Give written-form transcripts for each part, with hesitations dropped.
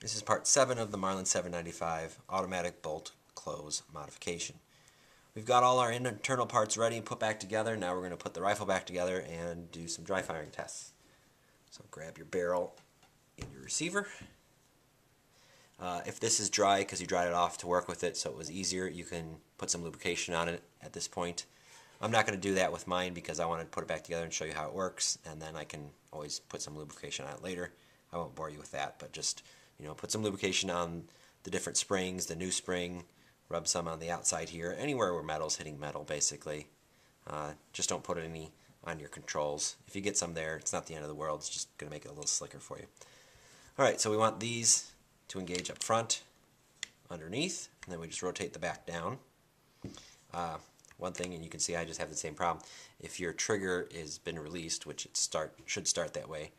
This is part 7 of the Marlin 795 automatic bolt close modification. We've got all our internal parts ready and put back together. Now we're going to put the rifle back together and do some dry firing tests. So grab your barrel in your receiver. If this is dry because you dried it off to work with it so it was easier, you can put some lubrication on it at this point. I'm not going to do that with mine because I want to put it back together and show you how it works, and then I can always put some lubrication on it later. I won't bore you with that, but just put some lubrication on the different springs, the new spring, rub some on the outside here, anywhere where metal's hitting metal basically. Just don't put any on your controls. If you get some there, it's not the end of the world, it's just going to make it a little slicker for you. Alright, so we want these to engage up front, underneath, and then we just rotate the back down. One thing, and you can see I just have the same problem, if your trigger has been released, which it should start that way,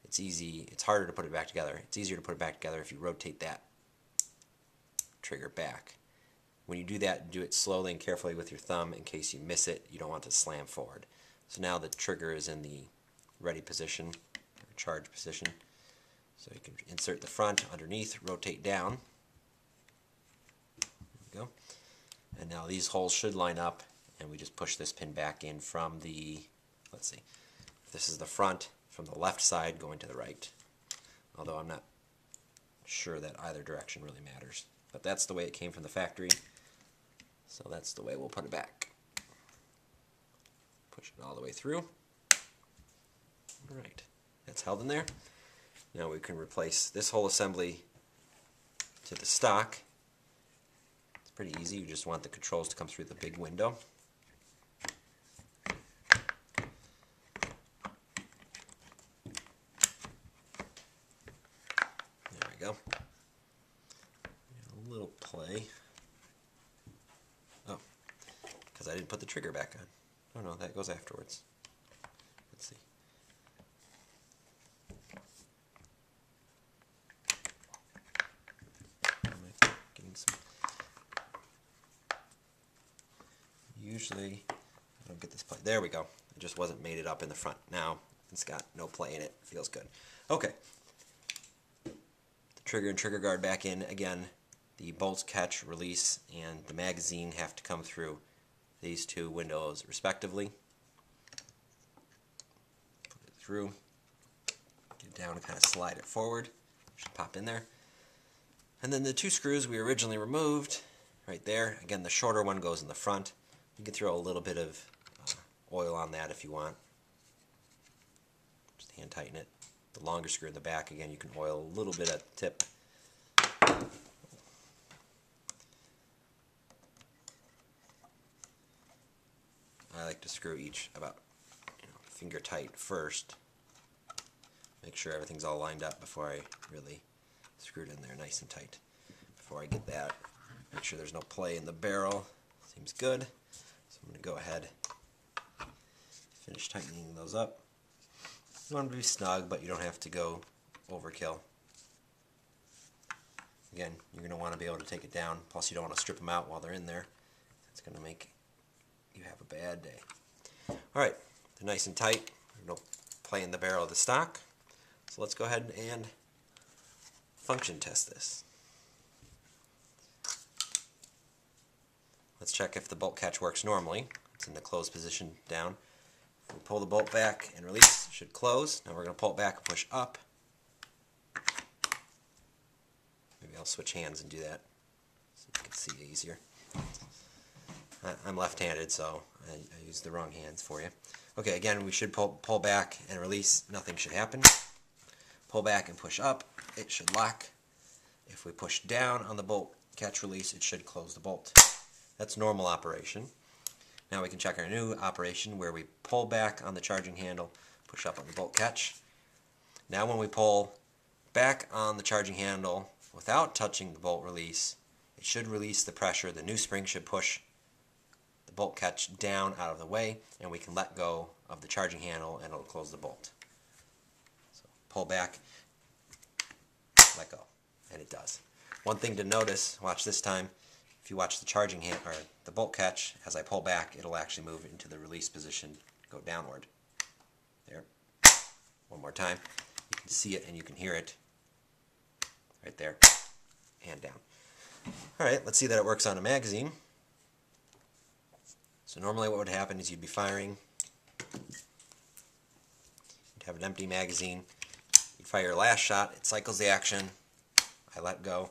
it's harder to put it back together. It's easier to put it back together if you rotate that trigger back. When you do that, do it slowly and carefully with your thumb in case you miss it. You don't want to slam forward. So now the trigger is in the ready position, or charge position. So you can insert the front, underneath, rotate down. There we go. And now these holes should line up, and we just push this pin back in from the, let's see, if this is the front, from the left side going to the right. Although I'm not sure that either direction really matters. But that's the way it came from the factory, so that's the way we'll put it back. Push it all the way through. Alright, that's held in there. Now we can replace this whole assembly to the stock. It's pretty easy, you just want the controls to come through the big window. There we go. A little play. Oh, because I didn't put the trigger back on. Oh no, that goes afterwards. Let's see. Usually, I don't get this play. There we go. It just wasn't mated up in the front. Now, it's got no play in it. Feels good. Okay. The trigger and trigger guard back in. Again, the bolts catch, release, and the magazine have to come through these two windows respectively. Put it through. Get it down and kind of slide it forward. Should pop in there. And then the two screws we originally removed, right there. Again, the shorter one goes in the front. You can throw a little bit of oil on that if you want. Just hand tighten it. The longer screw in the back, again, you can oil a little bit at the tip. I like to screw each about finger tight first. Make sure everything's all lined up before I really screw it in there nice and tight. Before I get that, make sure there's no play in the barrel. Seems good. So I'm going to go ahead, finish tightening those up. You want them to be snug, but you don't have to go overkill. Again, you're going to want to be able to take it down, plus you don't want to strip them out while they're in there. That's going to make you have a bad day. Alright, they're nice and tight. There's no play in the barrel of the stock. So let's go ahead and function test this. Let's check if the bolt catch works normally. It's in the closed position down. If we pull the bolt back and release, it should close. Now we're going to pull it back and push up. Maybe I'll switch hands and do that so you can see it easier. I'm left-handed, so I use the wrong hands for you. Okay, again, we should pull back and release. Nothing should happen. Pull back and push up. It should lock. If we push down on the bolt catch release, it should close the bolt. That's normal operation. Now we can check our new operation where we pull back on the charging handle, push up on the bolt catch. Now when we pull back on the charging handle without touching the bolt release, it should release the pressure. The new spring should push the bolt catch down out of the way, and we can let go of the charging handle and it'll close the bolt. So pull back, let go, and it does. One thing to notice, watch this time, if you watch the charging hand or the bolt catch, as I pull back, it'll actually move into the release position, go downward. There. One more time. You can see it and you can hear it. right there, and down. Alright, let's see that it works on a magazine. So normally what would happen is you'd be firing, you'd have an empty magazine, you'd fire your last shot, it cycles the action, I let go,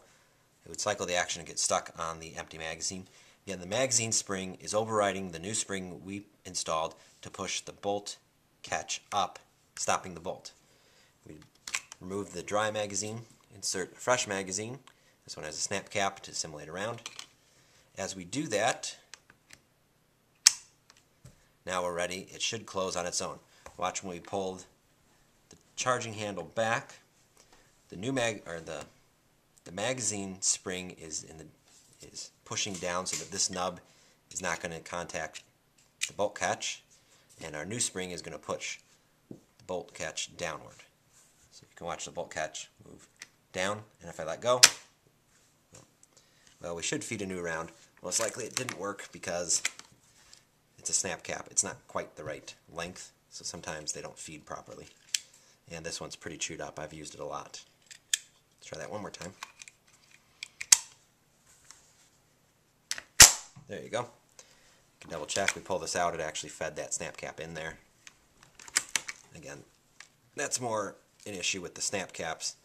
it would cycle the action and get stuck on the empty magazine. Again, the magazine spring is overriding the new spring we installed to push the bolt catch up, stopping the bolt. We remove the dry magazine, insert a fresh magazine. This one has a snap cap to simulate a round. As we do that, now we're ready. It should close on its own. Watch when we pulled the charging handle back. The new the magazine spring is pushing down so that this nub is not going to contact the bolt catch, and our new spring is going to push the bolt catch downward. So you can watch the bolt catch move down, and if I let go, well, we should feed a new round. Most likely it didn't work because it's a snap cap. It's not quite the right length, so sometimes they don't feed properly. And this one's pretty chewed up. I've used it a lot. Let's try that one more time. There you go. You can double check. We pull this out, it actually fed that snap cap in there. Again, that's more an issue with the snap caps.